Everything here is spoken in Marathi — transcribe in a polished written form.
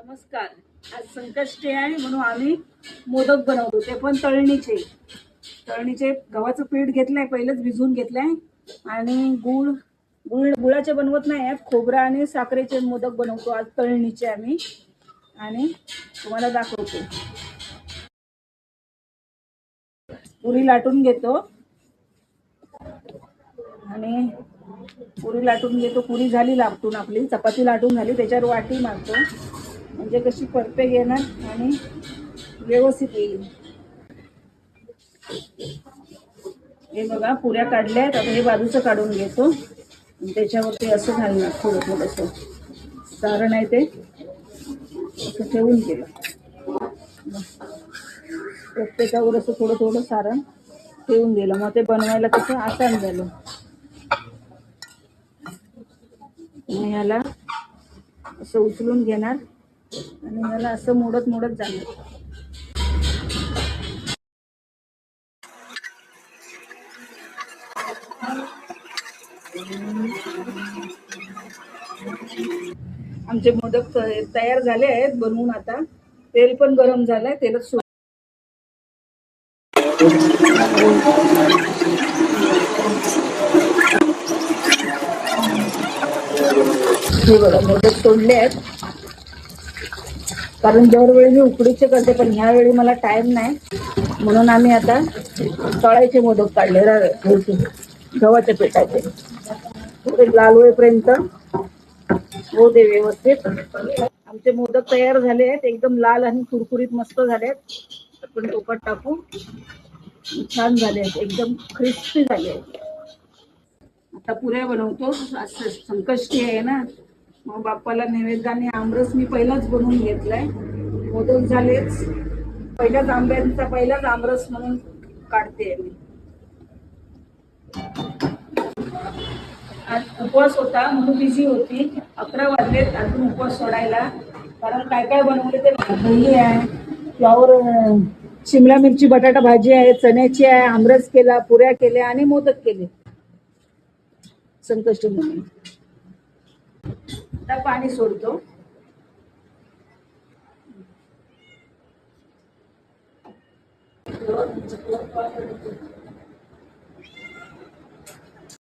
नमस्कार. आज संकष्टी आहे म्हणून आम्ही मोदक बनवतो, ते पण तळणीचे. गव्हाचं पीठ घेतलंय, पहिलेच भिजवून घेतलंय आणि गुळाचे बनवत नाही आहेत, खोबरा आणि साखरेचे मोदक बनवतो आज तळणीचे आम्ही. आणि तुम्हाला दाखवतो. पुरी लाटून घेतो आणि पुरी झाली लाटून, आपली चपाती लाटून झाली, त्याच्यावर वाटी मारतो म्हणजे कशी परफेक्ट येणार आणि व्यवस्थित येईल. हे बघा, पुऱ्या काढल्या आहेत. आता हे बाजूचं काढून घेतो आणि त्याच्यावरती असं घालणार, थोडं थोडंसं सारण आहे ते असं ठेवून केलं. प्रत्येकावर असं थोडं थोडं सारण ठेवून दिलं, मग ते बनवायला कसं आसान झालं. ह्याला असं उचलून घेणार आणि ह्याला असं मोडत मोडत जाणार. आमचे मोदक तयार झाले आहेत बनवून. आता तेल पण गरम झालंय, तेलच हे बघा, मोदक सोडले आहेत. कारण दरवेळी मी उकडीचे करते, पण ह्यावेळी मला टाइम नाही म्हणून आम्ही आता तळायचे मोदक काढले गव्हाच्या पिठाचे. थोडे लाल होईपर्यंत होऊ दे व्यवस्थित. आमचे मोदक तयार झाले आहेत, एकदम लाल आणि कुरकुरीत मस्त झालेत. आपण टोपात टाकू, छान झाले आहेत, एकदम क्रिस्पी झाले आहेत. आता पुऱ्या बनवतो. संकष्टी आहे ना, मग बाप्पाला नैवेद्याने आमरस मी पहिलाच बनवून घेतलाय. मोदक झालेच, पहिल्याच आंब्यांचा पहिलाच आमरस म्हणून काढते मी. आज उपवास होता म्हणून बिझी होती. 11 वाजलेत अजून उपवास सोडायला. कारण काय काय बनवले ते दही आहे, फ्लॉवर, शिमला मिरची बटाटा भाजी आहे, चण्याची आहे, आमरस केला, पुऱ्या केल्या आणि मोदक केले संकष्टी म्हणून. आता पाणी सोडतो.